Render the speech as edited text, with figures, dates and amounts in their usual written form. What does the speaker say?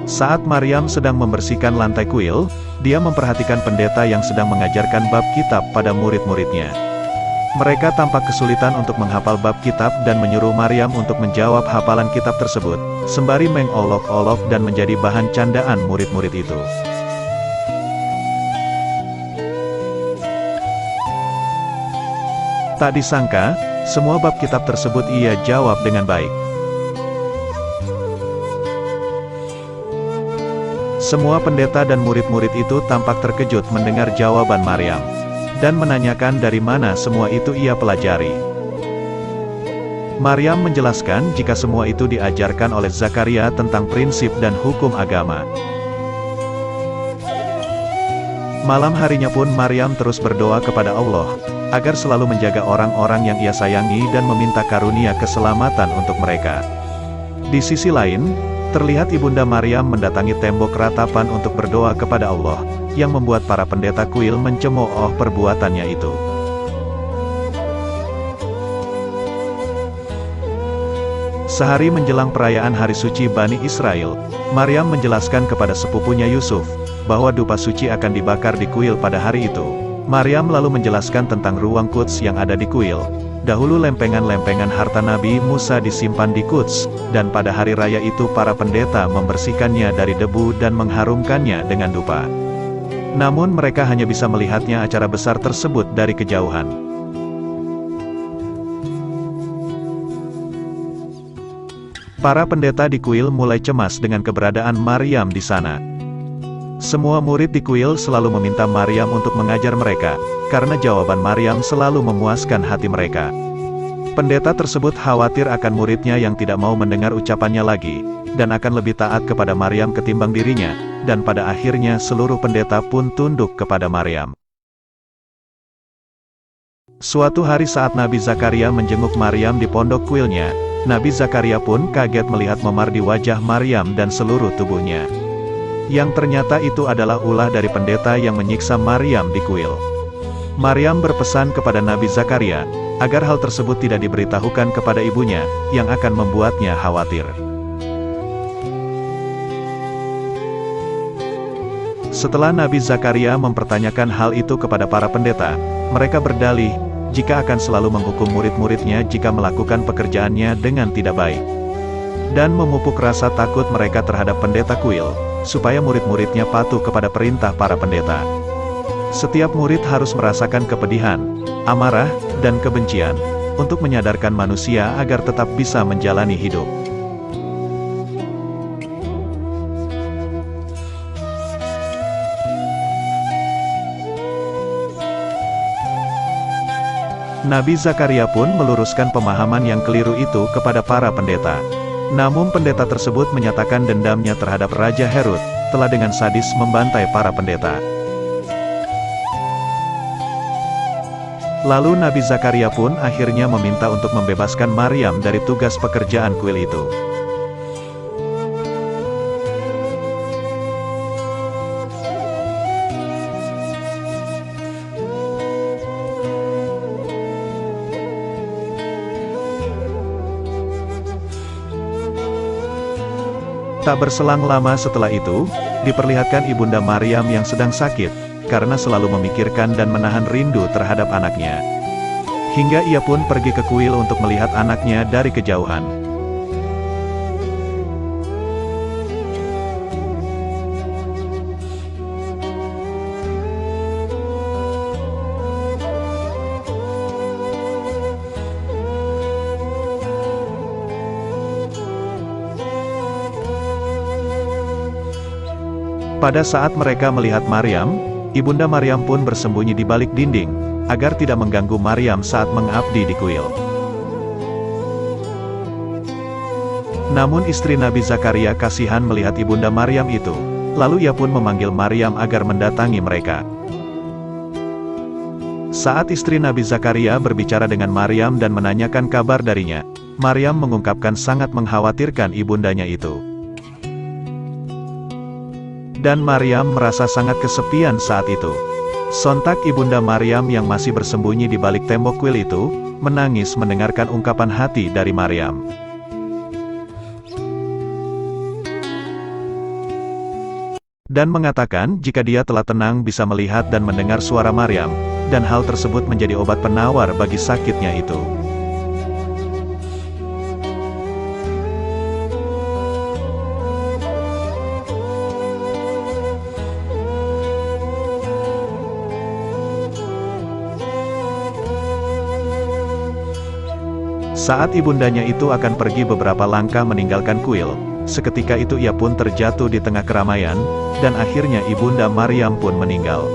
Saat Maryam sedang membersihkan lantai kuil, dia memperhatikan pendeta yang sedang mengajarkan bab kitab pada murid-muridnya. Mereka tampak kesulitan untuk menghafal bab kitab dan menyuruh Maryam untuk menjawab hafalan kitab tersebut, sembari mengolok-olok dan menjadi bahan candaan murid-murid itu. Tak disangka, semua bab kitab tersebut ia jawab dengan baik. Semua pendeta dan murid-murid itu tampak terkejut mendengar jawaban Maryam, dan menanyakan dari mana semua itu ia pelajari. Maryam menjelaskan jika semua itu diajarkan oleh Zakaria tentang prinsip dan hukum agama. Malam harinya pun Maryam terus berdoa kepada Allah, agar selalu menjaga orang-orang yang ia sayangi dan meminta karunia keselamatan untuk mereka. Di sisi lain, terlihat Ibunda Maryam mendatangi tembok ratapan untuk berdoa kepada Allah, yang membuat para pendeta kuil mencemooh perbuatannya itu. Sehari menjelang perayaan hari suci Bani Israel, Maryam menjelaskan kepada sepupunya Yusuf, bahwa dupa suci akan dibakar di kuil pada hari itu. Maryam lalu menjelaskan tentang ruang Quds yang ada di kuil. Dahulu lempengan-lempengan harta Nabi Musa disimpan di Quds, dan pada hari raya itu para pendeta membersihkannya dari debu dan mengharumkannya dengan dupa. Namun mereka hanya bisa melihatnya acara besar tersebut dari kejauhan. Para pendeta di kuil mulai cemas dengan keberadaan Maryam di sana. Semua murid di kuil selalu meminta Maryam untuk mengajar mereka, karena jawaban Maryam selalu memuaskan hati mereka. Pendeta tersebut khawatir akan muridnya yang tidak mau mendengar ucapannya lagi, dan akan lebih taat kepada Maryam ketimbang dirinya, dan pada akhirnya seluruh pendeta pun tunduk kepada Maryam. Suatu hari saat Nabi Zakaria menjenguk Maryam di pondok kuilnya, Nabi Zakaria pun kaget melihat memar di wajah Maryam dan seluruh tubuhnya. Yang ternyata itu adalah ulah dari pendeta yang menyiksa Maryam di kuil. Maryam berpesan kepada Nabi Zakaria, agar hal tersebut tidak diberitahukan kepada ibunya, yang akan membuatnya khawatir. Setelah Nabi Zakaria mempertanyakan hal itu kepada para pendeta, mereka berdalih, jika akan selalu menghukum murid-muridnya jika melakukan pekerjaannya dengan tidak baik. Dan memupuk rasa takut mereka terhadap pendeta kuil, supaya murid-muridnya patuh kepada perintah para pendeta. Setiap murid harus merasakan kepedihan, amarah, dan kebencian, untuk menyadarkan manusia agar tetap bisa menjalani hidup. Nabi Zakaria pun meluruskan pemahaman yang keliru itu kepada para pendeta. Namun pendeta tersebut menyatakan dendamnya terhadap Raja Herod, telah dengan sadis membantai para pendeta. Lalu Nabi Zakaria pun akhirnya meminta untuk membebaskan Maryam dari tugas pekerjaan kuil itu. Tak berselang lama setelah itu, diperlihatkan Ibunda Maryam yang sedang sakit, karena selalu memikirkan dan menahan rindu terhadap anaknya. Hingga ia pun pergi ke kuil untuk melihat anaknya dari kejauhan. Pada saat mereka melihat Maryam, Ibunda Maryam pun bersembunyi di balik dinding, agar tidak mengganggu Maryam saat mengabdi di kuil. Namun istri Nabi Zakaria kasihan melihat Ibunda Maryam itu, lalu ia pun memanggil Maryam agar mendatangi mereka. Saat istri Nabi Zakaria berbicara dengan Maryam dan menanyakan kabar darinya, Maryam mengungkapkan sangat mengkhawatirkan ibundanya itu. Dan Maryam merasa sangat kesepian saat itu. Sontak Ibunda Maryam yang masih bersembunyi di balik tembok kuil itu, menangis mendengarkan ungkapan hati dari Maryam. Dan mengatakan jika dia telah tenang bisa melihat dan mendengar suara Maryam, dan hal tersebut menjadi obat penawar bagi sakitnya itu. Saat ibundanya itu akan pergi beberapa langkah meninggalkan kuil, seketika itu ia pun terjatuh di tengah keramaian, dan akhirnya Ibunda Maryam pun meninggal.